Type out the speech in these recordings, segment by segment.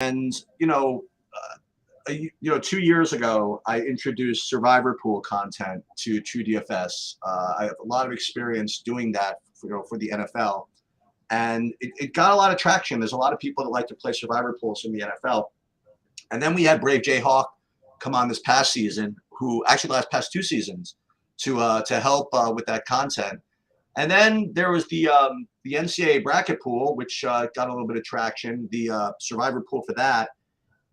And, 2 years ago, I introduced Survivor Pool content to TrueDFS. I have a lot of experience doing that, for the NFL, and it got a lot of traction. There's a lot of people that like to play Survivor Pools in the NFL. And then we had Brave Jay Hawk come on this past season, who actually last past 2 seasons, to help with that content. And then there was the NCAA bracket pool, which got a little bit of traction. The Survivor pool for that.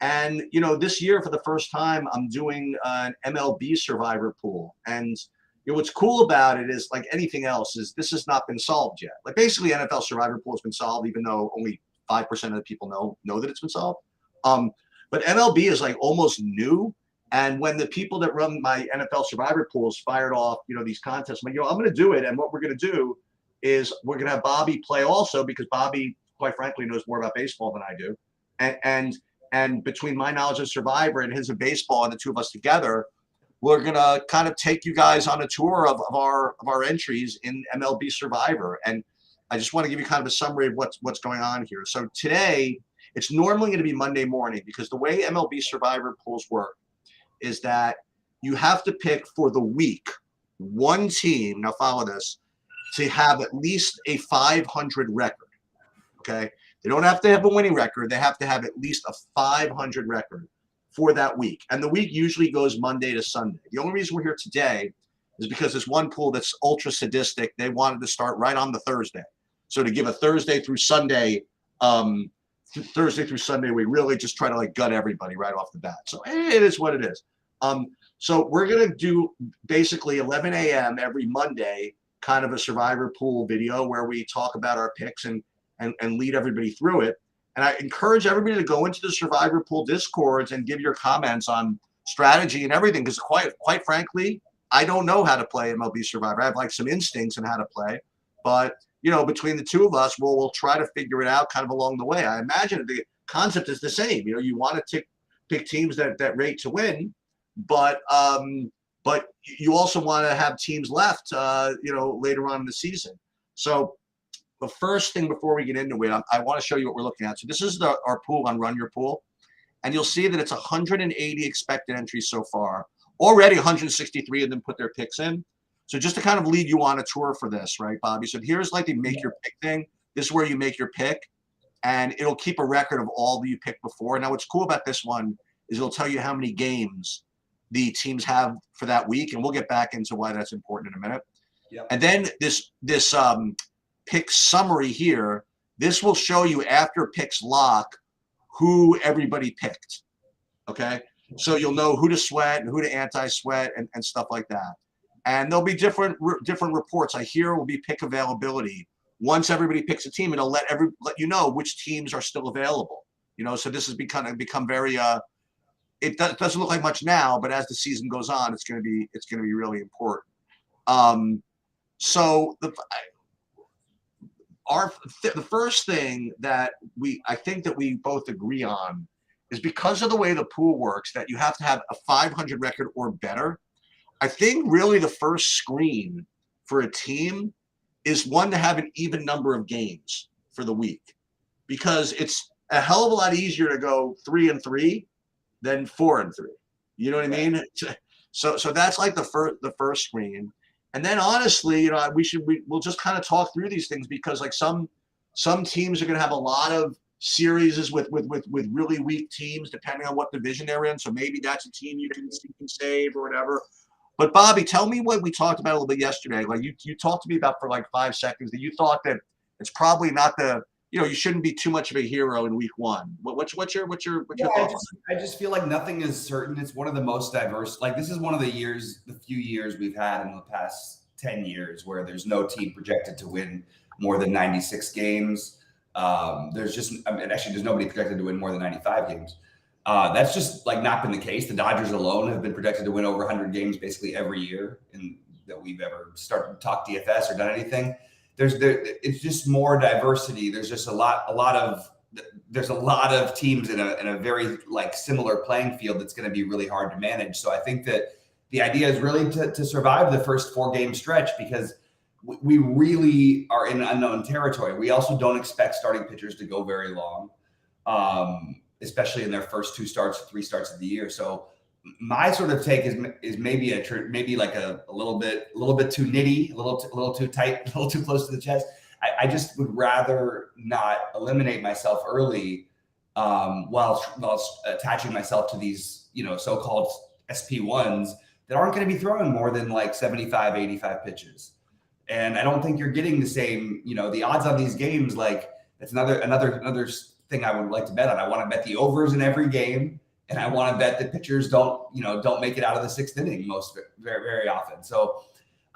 And this year for the first time, I'm doing an MLB Survivor pool. And what's cool about it is, like anything else, is this has not been solved yet. Like basically, NFL Survivor pool has been solved, even though only 5% of the people know that it's been solved. But MLB is like almost new. And when the people that run my NFL Survivor pools fired off, these contests, I'm like, I'm going to do it. And what we're going to do is we're going to have Bobby play also, because Bobby, quite frankly, knows more about baseball than I do. And between my knowledge of Survivor and his of baseball, and the two of us together, we're going to kind of take you guys on a tour of our entries in MLB Survivor. And I just want to give you kind of a summary of what's going on here. So today, it's normally going to be Monday morning, because the way MLB Survivor pools work is that you have to pick for the week one team, now follow this, to have at least a 500 record, okay? They don't have to have a winning record. They have to have at least a 500 record for that week. And the week usually goes Monday to Sunday. The only reason we're here today is because this one pool that's ultra sadistic, they wanted to start right on the Thursday. So to give a Thursday through Sunday, we really just try to like gut everybody right off the bat. So it is what it is. So we're going to do basically 11 a.m. every Monday, kind of a Survivor pool video where we talk about our picks and lead everybody through it. And I encourage everybody to go into the Survivor pool Discords and give your comments on strategy and everything, because quite frankly, I don't know how to play MLB Survivor. I have like some instincts on how to play, but between the two of us, we'll try to figure it out kind of along the way. I imagine the concept is the same. You want to pick teams that rate to win, but you also want to have teams left, later on in the season. So the first thing before we get into it, I want to show you what we're looking at. So this is our pool on Run Your Pool, and you'll see that it's 180 expected entries so far. Already 163 of them put their picks in. So just to kind of lead you on a tour for this, right, Bobby? So here's like the make your pick thing. This is where you make your pick, and it'll keep a record of all that you picked before. Now, what's cool about this one is it'll tell you how many games the teams have for that week, and we'll get back into why that's important in a minute. Yep. And then this pick summary here, this will show you after picks lock who everybody picked, okay? So you'll know who to sweat and who to anti-sweat and stuff like that. And there'll be different reports. I hear will be pick availability. Once everybody picks a team, it'll let you know which teams are still available. So this has become very it doesn't look like much now, but as the season goes on, it's going to be really important. So the first thing that I think that we both agree on is, because of the way the pool works, that you have to have a 500 record or better. I think really the first screen for a team is one to have an even number of games for the week, because it's a hell of a lot easier to go 3-3 than 4-3. You know what I mean? So that's like the first screen. And then honestly, we'll just kind of talk through these things, because like some teams are going to have a lot of series with really weak teams, depending on what division they're in. So maybe that's a team you can save or whatever. But Bobby, tell me what we talked about a little bit yesterday. Like you talked to me about for like 5 seconds that you thought that it's probably not you shouldn't be too much of a hero in week one. What's your thoughts? I just feel like nothing is certain. It's one of the most diverse. Like this is one of the few years we've had in the past 10 years where there's no team projected to win more than 96 games. There's nobody projected to win more than 95 games. That's just like not been the case. The Dodgers alone have been projected to win over 100 games basically every year that we've ever started to talk DFS or done anything. It's just more diversity. There's just a lot of teams in a very like similar playing field that's going to be really hard to manage. So I think that the idea is really to survive the first 4-game stretch, because we really are in unknown territory. We also don't expect starting pitchers to go very long. especially in their first 3 starts of the year. So my sort of take is maybe maybe like a little bit too nitty, a little too tight, a little too close to the chest. I just would rather not eliminate myself early, while attaching myself to these, so-called SP1s that aren't going to be throwing more than like 75, 85 pitches. And I don't think you're getting the same, the odds on these games. Like, it's another thing I would like to bet on. I want to bet the overs in every game, and I want to bet that pitchers don't make it out of the 6th inning very, very often. So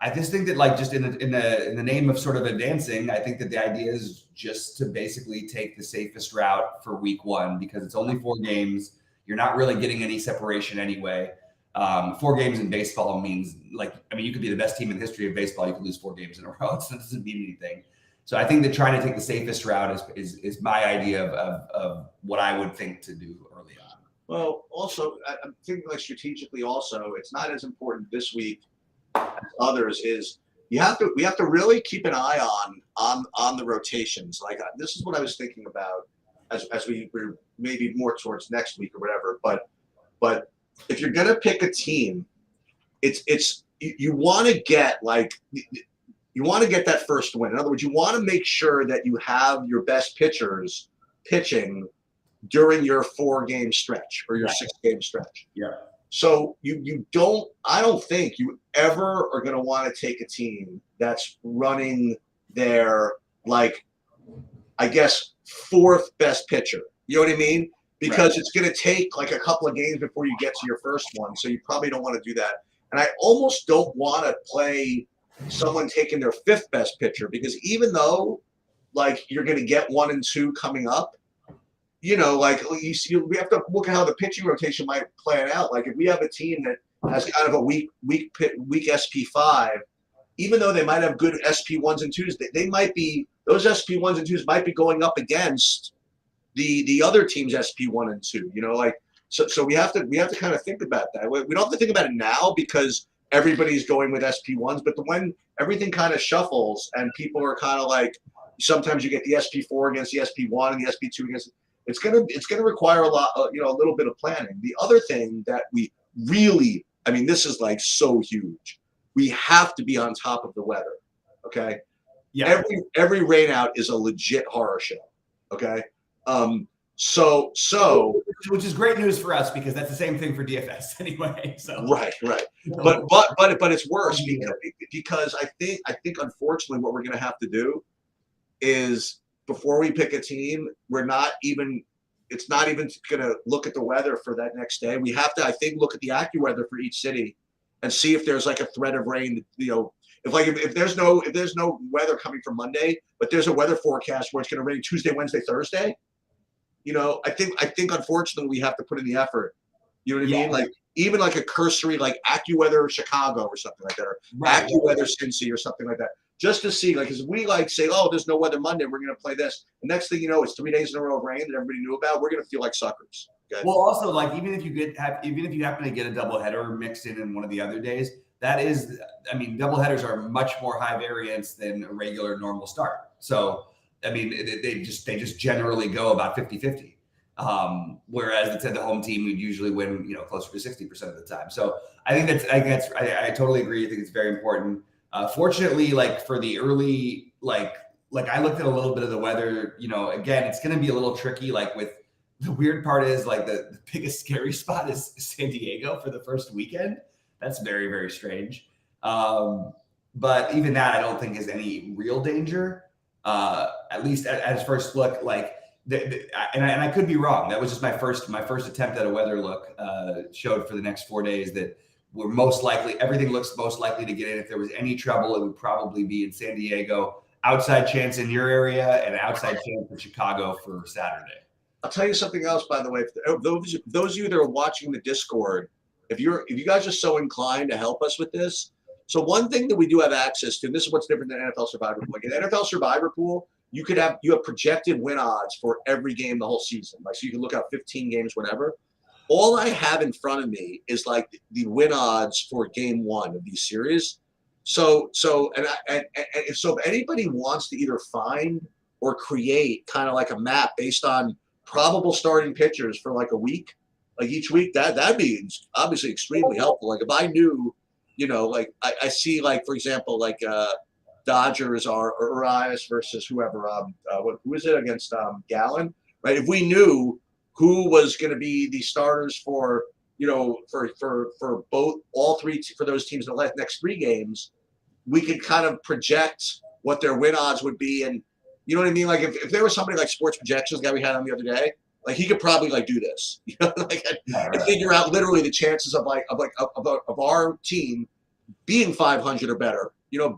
I just think that, like, just in the name of sort of advancing, I think that the idea is just to basically take the safest route for week 1, because it's only 4 games. You're not really getting any separation anyway. 4 games in baseball means, you could be the best team in the history of baseball. You could lose 4 games in a row. It doesn't mean anything. So I think that trying to take the safest route is my idea of what I would think to do early on. Well, also, I'm thinking like strategically also, it's not as important this week as others. We have to really keep an eye on the rotations. Like, this is what I was thinking about as we're maybe more towards next week or whatever. But if you're gonna pick a team, you want to get that first win. In other words, you want to make sure that you have your best pitchers pitching during your 4-game stretch or your 6-game stretch. Yeah. So I don't think you ever are going to want to take a team that's running their, like, I guess, 4th best pitcher. You know what I mean? Because it's going to take like a couple of games before you get to your first one. So you probably don't want to do that. And I almost don't want to play someone taking their 5th best pitcher, because even though, like, you're going to get 1 and 2 coming up, we have to look at how the pitching rotation might play it out. Like, if we have a team that has kind of a weak SP5, even though they might have good SP1s and 2s, those SP1s and 2s might be going up against the other team's SP1 and 2. So we have to kind of think about that. We don't have to think about it now because everybody's going with SP1s, but when everything kind of shuffles and people are kind of like, sometimes you get the SP4 against the SP1 and the SP2 against. It's gonna require a little bit of planning. The other thing that we really, this is like so huge. We have to be on top of the weather. Okay. Yeah. Every rain out is a legit horror show. Okay. So which is great news for us, because that's the same thing for DFS anyway. So right. But it's worse because I think unfortunately what we're gonna have to do is, before we pick a team, it's not even going to look at the weather for that next day. We have to, I think, look at the AccuWeather for each city and see if there's like a threat of rain. If there's no weather coming for Monday, but there's a weather forecast where it's going to rain Tuesday, Wednesday, Thursday. I think unfortunately we have to put in the effort. You know what I mean? Like, even like a cursory, like AccuWeather Chicago or something like that, or AccuWeather Cincy or something like that. Just to see, like, because we say, oh, there's no weather Monday, we're going to play this. The next thing you know, it's 3 days in a row of rain that everybody knew about. We're going to feel like suckers. Okay? Well, also, like, even if you happen to get a doubleheader mixed in one of the other days, doubleheaders are much more high variance than a regular normal start. So, they just generally go about 50-50. Whereas the home team would usually win, closer to 60% of the time. So I totally agree. I think it's very important. Fortunately, like, for the early, like I looked at a little bit of the weather, again, it's going to be a little tricky. Like, with the weird part is, like, the biggest scary spot is San Diego for the first weekend. That's very, very strange. But even that, I don't think is any real danger. At least at first look, like, and I could be wrong. That was just my first attempt at a weather look. Showed for the next 4 days that everything looks most likely to get in. If there was any trouble, it would probably be in San Diego. Outside chance in your area, and outside chance in Chicago for Saturday. I'll tell you something else, by the way. Those of you that are watching the Discord, if you guys are so inclined to help us with this, so one thing that we do have access to, and this is what's different than NFL Survivor Pool. Like, in NFL Survivor Pool, you have projected win odds for every game the whole season. Like, so you can look out 15 games, whatever. All I have in front of me is like the win odds for game 1 of these series. So if anybody wants to either find or create kind of like a map based on probable starting pitchers for like a week, like each week, that'd be obviously extremely helpful. Like if I knew, like I see, like for example, like Dodgers are Urias versus whoever, who is it against Gallen, right? If we knew who was going to be the starters for for those teams in the next 3 games, we could kind of project what their win odds would be. And you know what I mean? Like if there was somebody like Sports Projections, the guy we had on the other day, like he could probably like do this, like and figure out literally the chances of our team being 500 or better,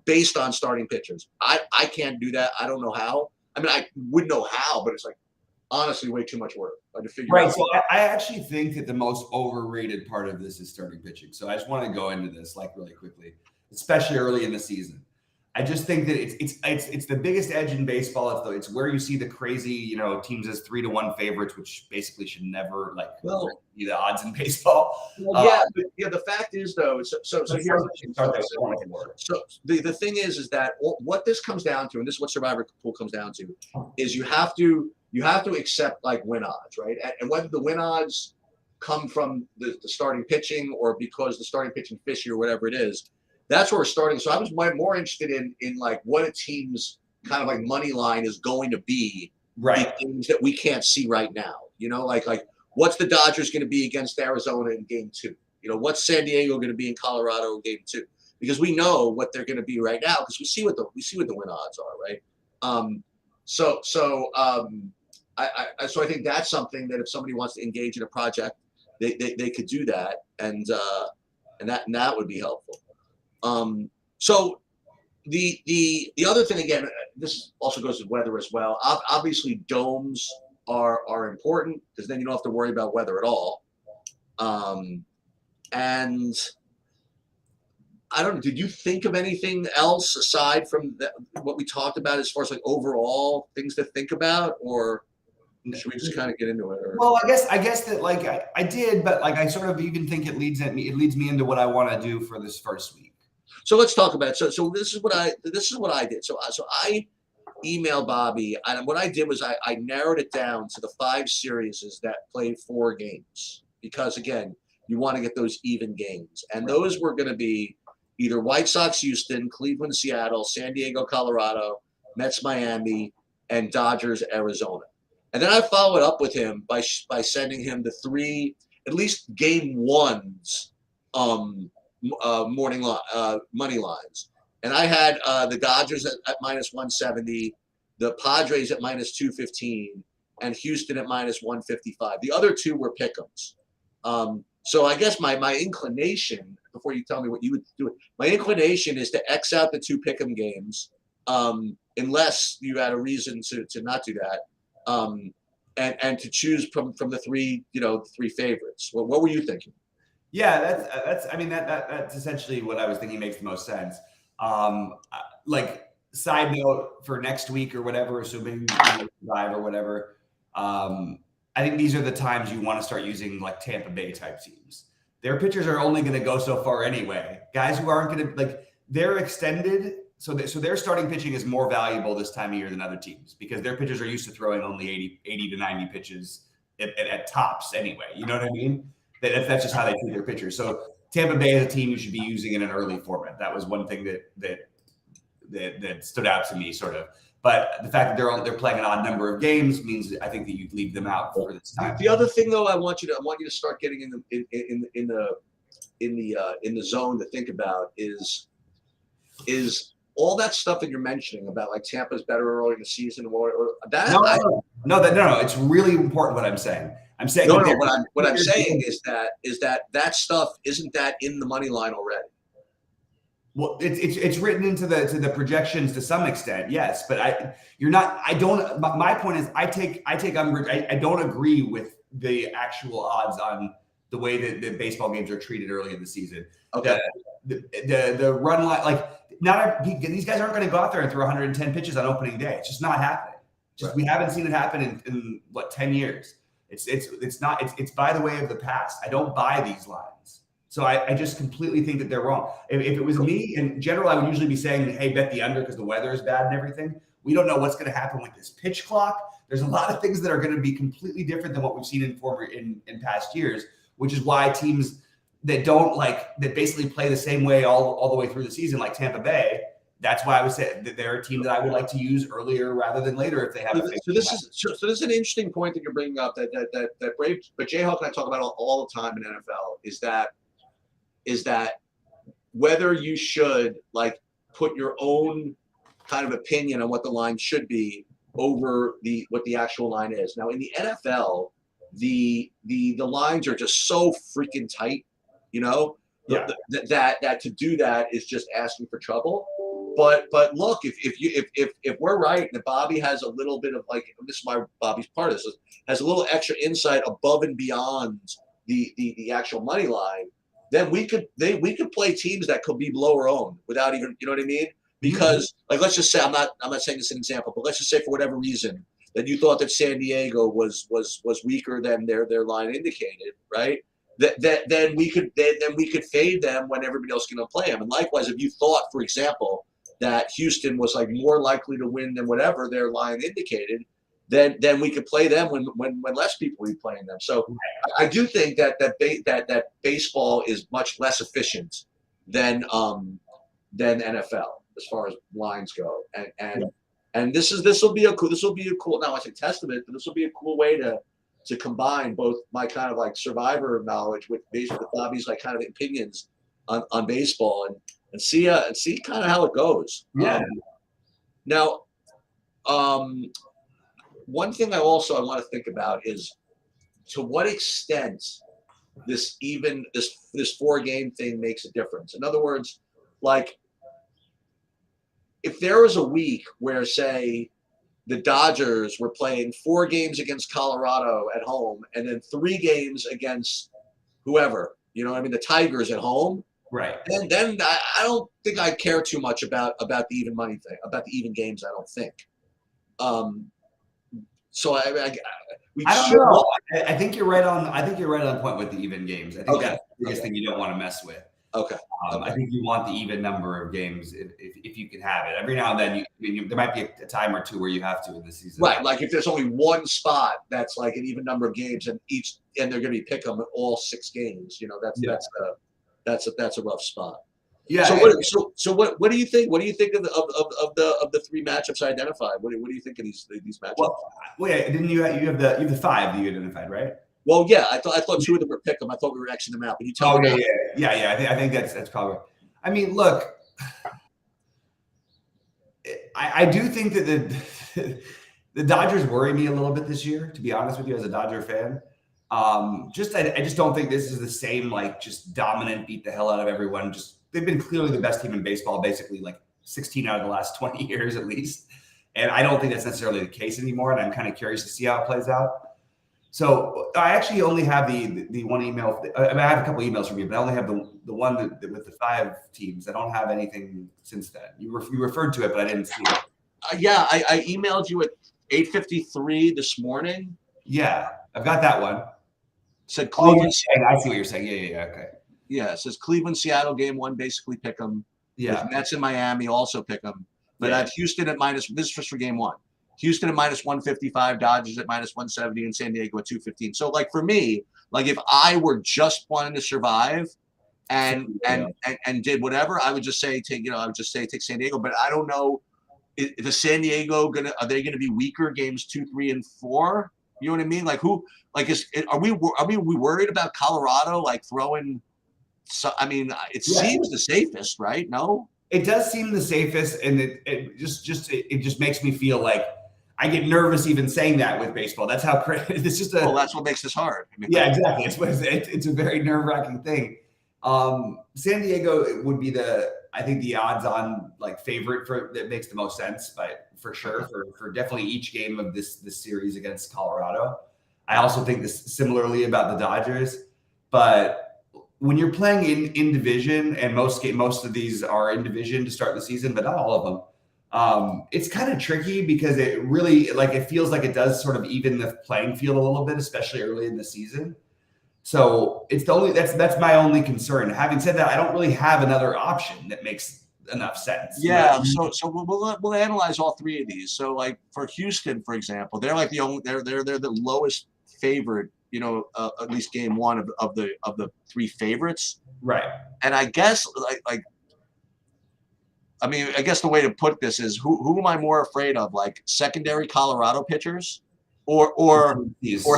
based on starting pitchers. I can't do that. I don't know how. I mean, I would know how, but it's like honestly way too much work to figure out. Right. So I actually think that the most overrated part of this is starting pitching. So I just want to go into this like really quickly, especially early in the season. I just think that it's the biggest edge in baseball. It's where you see the crazy, teams as 3-1 favorites, which basically should never be the odds in baseball. Well, the fact is though, so here's the thing is that what this comes down to, and this is what Survivor Pool comes down to, is you have to accept like win odds, right? And whether the win odds come from the starting pitching or because the starting pitching fishy or whatever it is. That's where we're starting. So I was more interested in like what a team's kind of like money line is going to be, right? Things that we can't see right now. Like what's the Dodgers going to be against Arizona in Game 2? What's San Diego going to be in Colorado in Game 2? Because we know what they're going to be right now because we see what the win odds are, right? So I think that's something that if somebody wants to engage in a project, they could do that, and that would be helpful. So the other thing, again, this also goes with weather as well. Obviously, domes are important because then you don't have to worry about weather at all. And I don't know. Did you think of anything else aside from what we talked about as far as like overall things to think about, or should we just kind of get into it? Or? Well, I guess that like I did, but like I sort of even think it leads me into what I want to do for this first week. So let's talk about it. So this is what I did. So I emailed Bobby, and what I did was I narrowed it down to the 5 series that played 4 games because again, you want to get those even games, and those were going to be either White Sox Houston, Cleveland Seattle, San Diego Colorado, Mets Miami, and Dodgers Arizona. And then I followed up with him by sending him the 3 at least Game 1s. Money lines, and I had the Dodgers at -170, the Padres at -215, and Houston at -155. The other 2 were pick'ems. So I guess my inclination, before you tell me what you would do, my inclination is to X out the 2 pick'em games, unless you had a reason to not do that, and to choose from the 3 3 favorites. What were you thinking? Yeah, that's essentially what I was thinking makes the most sense. Like side note for next week or whatever, assuming you survive or whatever, I think these are the times you want to start using like Tampa Bay type teams. Their pitchers are only going to go so far anyway. Guys who aren't going to they're extended. So their starting pitching is more valuable this time of year than other teams because their pitchers are used to throwing only 80 to 90 pitches at tops anyway. You know what I mean? That's just how they treat their pitchers. So Tampa Bay as a team you should be using in an early format. That was one thing that stood out to me, sort of. But the fact that they're playing an odd number of games means I think that you leave them out for this time. The other thing, though, I want you to start getting in the zone to think about is all that stuff that you're mentioning about like Tampa's better early in the season or that. No. It's really important what I'm saying. I'm saying what I'm saying is that stuff isn't that in the money line already. Well, it's written into the projections to some extent, yes, but my point is I take umbrage. I don't agree with the actual odds on the way that the baseball games are treated early in the season. Okay. The run line, like these guys aren't going to go out there and throw 110 pitches on opening day. It's just not happening. We haven't seen it happen in 10 years. It's by the way of the past. I don't buy these lines. So I just completely think that they're wrong. If it was me, in general, I would usually be saying, hey, bet the under because the weather is bad and everything. We don't know what's going to happen with this pitch clock. There's a lot of things that are going to be completely different than what we've seen in past years, which is why teams that that basically play the same way all the way through the season, like Tampa Bay. That's why I would say that they're a team that I would like to use earlier rather than later if they have. So this is an interesting point that you're bringing up that Brave, but Jayhawk and I talk about all the time in NFL is that whether you should like put your own kind of opinion on what the line should be over what the actual line is. Now in the NFL, the lines are just so freaking tight, Yeah. that to do that is just asking for trouble. But look, if we're right, and Bobby has a little bit of like, this is why Bobby's part of this, has a little extra insight above and beyond the actual money line, then we could play teams that could be lower owned without even, you know what I mean? Because like, let's just say, I'm not saying this as an example, but let's just say for whatever reason that you thought that San Diego was weaker than their line indicated, right? Then we could fade them when everybody else is going to play them. And likewise, if you thought, for example, that Houston was like more likely to win than whatever their line indicated, then we could play them when less people will be playing them. So I do think that baseball is much less efficient than NFL as far as lines go. And this will be a cool, now I say testament, but this will be a cool way to combine both my kind of like survivor knowledge with Bobby's like kind of opinions on baseball and see kind of how it goes. Yeah. Now, one thing I want to think about is to what extent this 4-game thing makes a difference. In other words, like if there was a week where, say, the Dodgers were playing 4 games against Colorado at home and then 3 games against whoever, the Tigers at home. Right. And then I don't think I care too much about the even money thing, about the even games. I don't think. So I don't know. I think you're right on. I think you're right on point with the even games. I think that's the biggest thing you don't want to mess with. Okay. I think you want the even number of games if you can have it. Every now and then, there might be a time or two where you have to in the season. Right. Like if there's only one spot that's like an even number of games, and they're going to be pick them all 6 games. That's a rough spot. Yeah. So what do you think? What do you think of the 3 matchups I identified? What do you think of these matchups? Well, yeah, didn't you have the 5 that you identified, right? Well, yeah, I thought 2 of them were pick them. I thought we were Xing them out, but you tell me. Yeah. I think that's probably. I mean, look, I do think that the Dodgers worry me a little bit this year. To be honest with you, as a Dodger fan, I just don't think this is the same like just dominant, beat the hell out of everyone. They've been clearly the best team in baseball, basically like 16 out of the last 20 years at least. And I don't think that's necessarily the case anymore. And I'm kind of curious to see how it plays out. So I actually only have the one email. I have a couple emails from you, but I only have the one with the 5 teams. I don't have anything since then. You referred to it, but I didn't see it. Yeah, I emailed you at 8:53 this morning. Yeah, I've got that one. Said Cleveland. I see what you're saying. Yeah. Okay. Yeah, it says Cleveland, Seattle game 1, basically pick them. Yeah. Mets in Miami also pick them. But I have Houston at minus. This is just for game 1. Houston at minus 155, Dodgers at minus 170, and San Diego at 215. So, like for me, like if I were just wanting to survive and did whatever, I would just say take San Diego. But I don't know, is the San Diego are they gonna be weaker games 2, 3, and 4? You know what I mean? Like who? Like are we worried about Colorado like throwing? So I mean, it seems the safest, right? No. It does seem the safest, and it just makes me feel like I get nervous even saying that with baseball. That's how crazy. It's just that's what makes this hard. I mean, yeah, exactly. It's a very nerve-wracking thing. San Diego would be the odds-on like favorite that makes the most sense, but for sure for definitely each game of this series against Colorado. I also think this similarly about the Dodgers, but when you're playing in division, and most of these are in division to start the season, but not all of them. It's kind of tricky because it really it feels like it does sort of even the playing field a little bit, especially early in the season. So it's that's my only concern. Having said that, I don't really have another option that makes enough sense. Yeah, so we'll analyze all three of these. So like for Houston, for example, they're like they're the lowest favorite, at least game one of the three favorites. Right. And I guess I guess the way to put this is who am I more afraid of, like secondary Colorado pitchers, or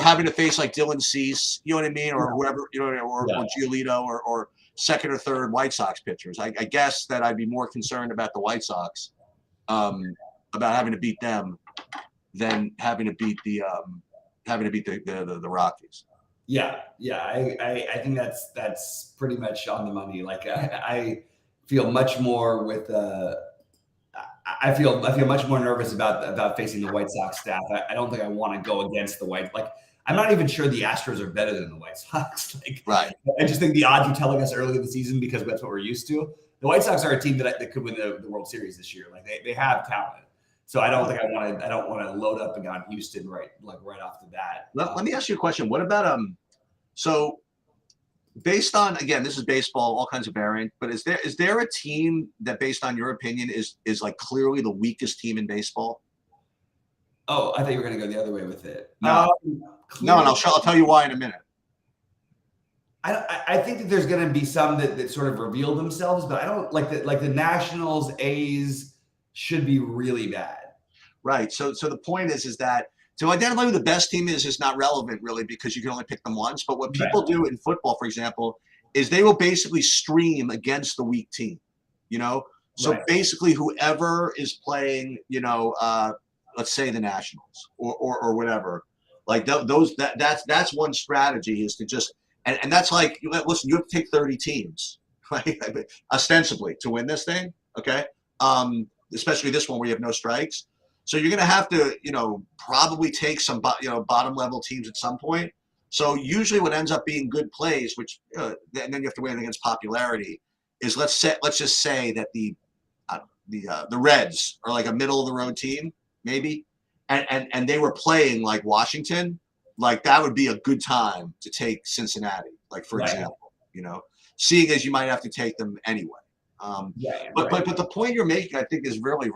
having to face like Dylan Cease, you know what I mean, or whoever, or Giolito, or second or third White Sox pitchers. I guess that I'd be more concerned about the White Sox, about having to beat them than having to beat the Rockies. Yeah. I think that's pretty much on the money. Like I feel much more with I feel much more nervous about facing the White Sox staff. I don't think I want to go against the White. Like I'm not even sure the Astros are better than the White Sox. Right. I just think the odds are telling us early in the season because that's what we're used to. The White Sox are a team that could win the World Series this year. Like they have talent. So I don't think I don't want to load up against Houston right off the bat. Let me ask you a question. What about so based on, again, this is baseball, all kinds of variant, but is there a team that, based on your opinion, is like clearly the weakest team in baseball? Oh, I thought you were going to go the other way with it. No, and I'll tell you why in a minute. I think that there's going to be some that sort of reveal themselves, but I don't like the Nationals, A's should be really bad. Right. So the point is that to identify who the best team is not relevant really, because you can only pick them once. But what people do in football, for example, is they will basically stream against the weak team. So basically whoever is playing, let's say the Nationals or whatever, like that's one strategy, is to just and that's like, listen, you have to take 30 teams, right? Ostensibly to win this thing, okay? Especially this one where you have no strikes. So you're going to have to, probably take some, bottom level teams at some point. So usually what ends up being good plays, which and then you have to weigh it against popularity, is let's just say that the Reds are like a middle of the road team, maybe, and they were playing like Washington, like that would be a good time to take Cincinnati, like for example, seeing as you might have to take them anyway. But the point you're making, I think, is really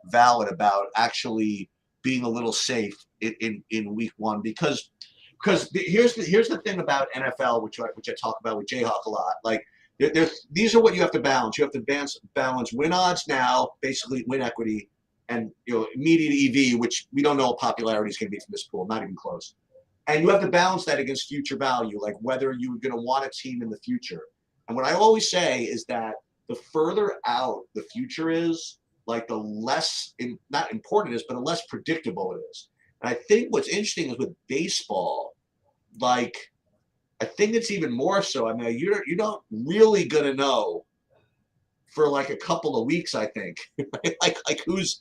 valid about actually being a little safe in week one, because here's the thing about NFL, which I talk about with Jayhawk a lot. Like these are what you have to balance. You have to balance win odds now, basically win equity, and immediate EV, which we don't know what popularity is going to be from this pool, not even close. And you have to balance that against future value, like whether you're going to want a team in the future. And what I always say is that the further out the future is, like the less not important it is, but the less predictable it is. And I think what's interesting is with baseball, like I think it's even more so. I mean, you're not really gonna know for like a couple of weeks, I think. like who's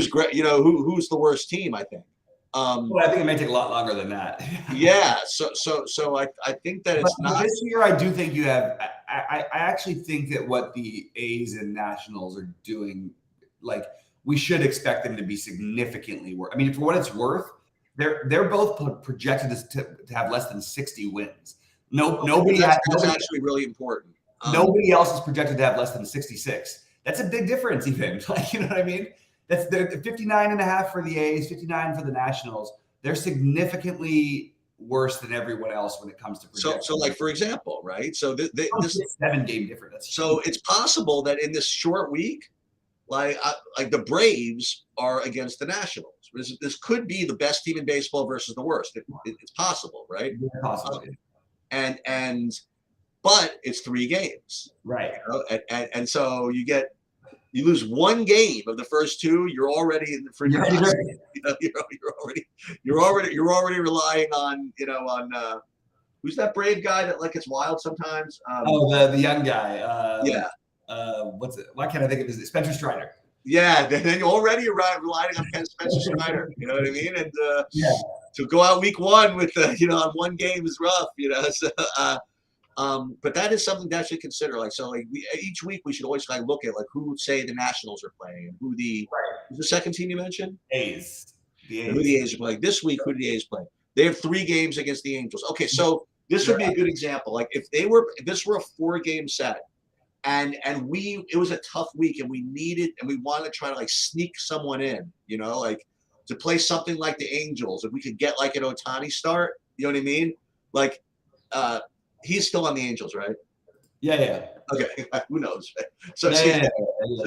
great, who's the worst team, I think. Well, I think it may take a lot longer than that. Yeah. So I think that it's not this year. I do think you have. I actually think that what the A's and Nationals are doing, like we should expect them to be significantly worse. I mean, for what it's worth, they're both projected to have less than 60 wins. Nobody that's actually really important. Nobody else is projected to have less than 66. That's a big difference, even. Like, you know what I mean? That's the 59.5 for the A's, 59 for the Nationals. They're significantly worse than everyone else when it comes to projections. So like for example, right? So this 7-game difference. So it's possible that in this short week, like the Braves are against the Nationals. This could be the best team in baseball versus the worst. It's possible, right? Yeah, possible. But it's 3 games, right? And so you lose 1 game of the first 2, you're already in the freaking. You're already relying on who's that Brave guy that like gets wild sometimes? The young guy. Yeah. What's it? Why can't I think of his? Spencer Strider. Yeah, then you're already relying on Spencer Strider. You know what I mean? And to go out week 1 with on 1 game is rough. So, but that is something that should consider. Like each week we should always look at who say the Nationals are playing and who's the second team you mentioned? A's. Who the A's are playing this week? Who do the A's play? They have 3 games against the Angels. Okay, so this would be a good example. Like if this were a 4-game set, and it was a tough week, and we wanted to try to like sneak someone in, like to play something like the Angels. If we could get like an Ohtani start, you know what I mean? Like, he's still on the Angels, right? Yeah. Okay, who knows? So, Yeah.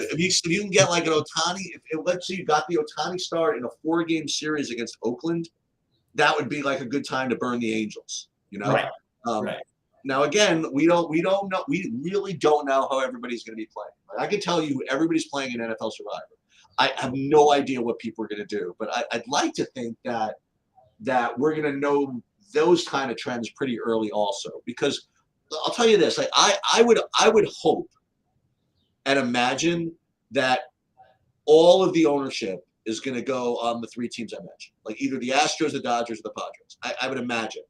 if you can get like an Ohtani, let's say you got the Ohtani start in a 4-game series against Oakland, that would be like a good time to burn the Angels, Right. Right. Now, again, we don't know. We really don't know how everybody's going to be playing. Like, I can tell you everybody's playing an NFL Survivor. I have no idea what people are going to do, but I'd like to think that we're going to know those kind of trends pretty early also, because I'll tell you this, like I would hope and imagine that all of the ownership is going to go on the 3 teams I mentioned, like either the Astros, the Dodgers, or the Padres. I would imagine.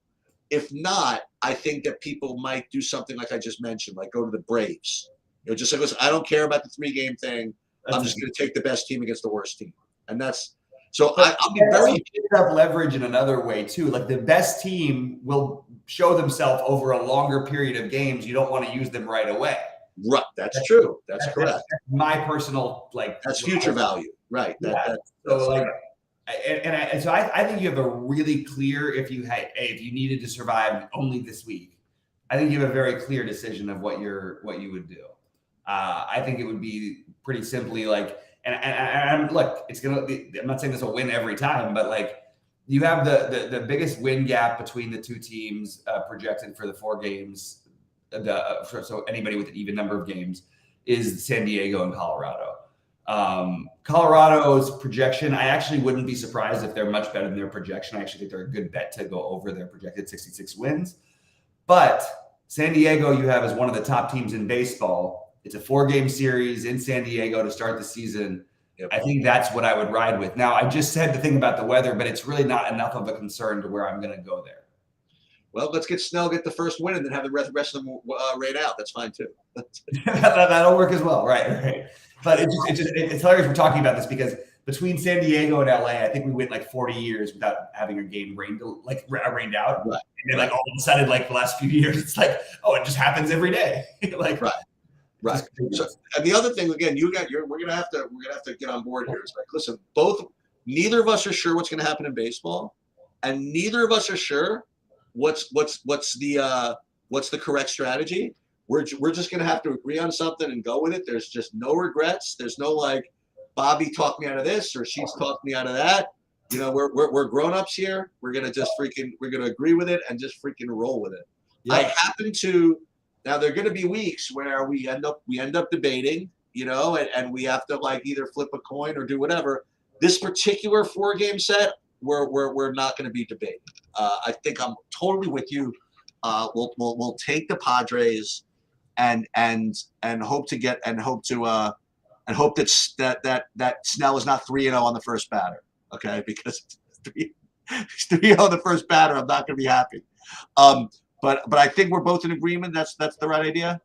If not, I think that people might do something like I just mentioned, like go to the Braves. Just say, listen, I don't care about the 3-game thing. I'm just going to take the best team against the worst team, and that's so. I'll be very up leverage in another way too. Like the best team will show themselves over a longer period of games. You don't want to use them right away. Right. That's true. That's correct. That's my personal That's future value. Right. So I think you have a really clear, if you needed to survive only this week, I think you have a very clear decision of what you would do. I think it would be pretty simply like, and look, it's gonna. I'm not saying this will win every time, but like you have the biggest win gap between the 2 teams projected for the 4 games. So anybody with an even number of games is San Diego and Colorado. Colorado's projection, I actually wouldn't be surprised if they're much better than their projection. I actually think they're a good bet to go over their projected 66 wins. But San Diego, you have as one of the top teams in baseball. It's a 4-game series in San Diego to start the season. Yep. I think that's what I would ride with. Now, I just said the thing about the weather, but it's really not enough of a concern to where I'm going to go there. Well, let's get Snell, get the first win, and then have the rest of them raid out. That's fine too. That'll work as well, right? But it's hilarious we're talking about this because between San Diego and LA, I think we went like 40 years without having a game rained out. Right. And then like all of a sudden, like the last few years, it's like, it just happens every day. Like Right. So, and the other thing, again, we're gonna have to get on board here. It's like, listen, neither of us are sure what's gonna happen in baseball, and neither of us are sure what's the correct strategy. We're just gonna have to agree on something and go with it. There's just no regrets. There's no like, Bobby talked me out of this or she's talked me out of that. We're grown-ups here. We're gonna agree with it and just freaking roll with it. Yeah. I happen to. Now there are going to be weeks where we end up debating, and we have to like either flip a coin or do whatever. This particular 4-game set, we're not going to be debating. I think I'm totally with you. We'll take the Padres and hope that Snell is not 3-0 on the first batter. Okay, because he's 3-0 on the first batter, I'm not going to be happy. But I think we're both in agreement. That's the right idea.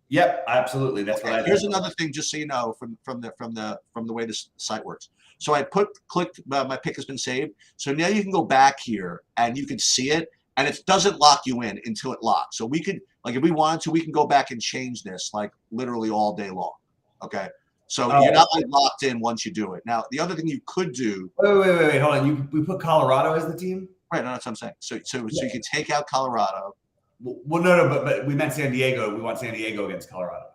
Yep, absolutely. That's what I. Here's another thing, just so you know, from the way this site works. So I clicked. My pick has been saved. So now you can go back here and you can see it, and it doesn't lock you in until it locks. So we could, like, if we wanted to, we can go back and change this like literally all day long. Okay. So you're not like locked in once you do it. Now the other thing you could do. Wait, hold on. We put Colorado as the team. Right, no, that's what I'm saying. So you can take out Colorado. Well, no, but we meant San Diego. We want San Diego against Colorado.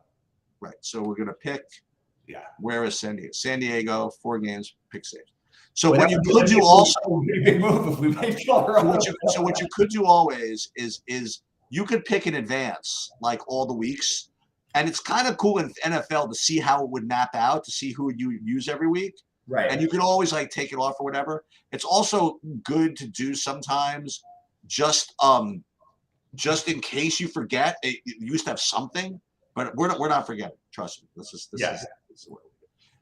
Right. So we're gonna pick. Yeah. Where is San Diego? San Diego, 4 games, pick saves. So what you could do also. Big move if we made Colorado. So what you could do always is you could pick in advance like all the weeks, and it's kind of cool in NFL to see how it would map out to see who you use every week. Right. And you can always like take it off or whatever. It's also good to do sometimes just in case you forget. You used to have something, but we're not forgetting. Trust me. This is the way we do it.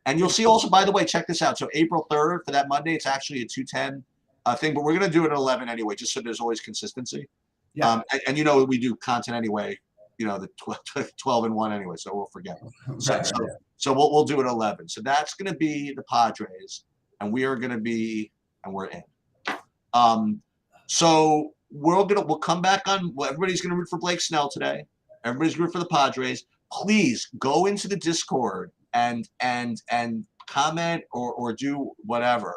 And you'll see also, by the way, check this out. So April 3rd for that Monday, it's actually a 2:10 thing, but we're going to do it at 11 anyway, just so there's always consistency. Yeah. And we do content anyway, the 12 and 1 anyway, so we'll forget. So we'll do it 11. So that's going to be the Padres, and we are going to be, and we're in. So we'll come back on. Well, everybody's going to root for Blake Snell today. Everybody's rooting for the Padres. please go into the Discord and comment or do whatever.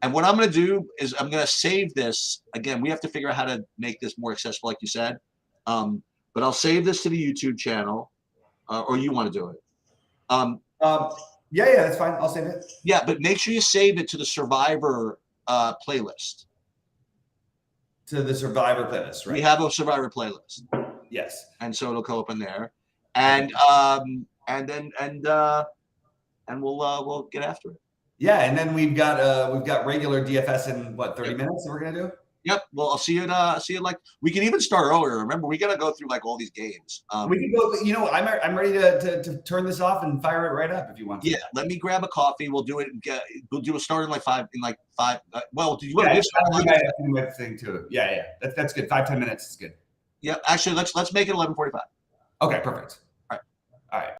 And what I'm going to do is I'm going to save this. Again, we have to figure out how to make this more accessible, like you said. But I'll save this to the YouTube channel, or you want to do it. Yeah, that's fine. I'll save it. Yeah, but make sure you save it to the Survivor playlist. To the Survivor playlist, right? We have a Survivor playlist. Yes. And so it'll go up in there. And we'll get after it. Yeah, and then we've got regular DFS in what 30 minutes that we're gonna do. Yep. Well, I'll see you. Like we can even start earlier. Remember, we gotta go through like all these games. We can go. You know, I'm ready to turn this off and fire it right up if you want to. Yeah. Let me grab a coffee. We'll do it. We'll do a start in like five. Well, do you want Yeah, to do my thing too? Yeah. That's good. 5-10 minutes is good. Yeah. Actually, let's make it 11:45. Okay, perfect. All right. All right.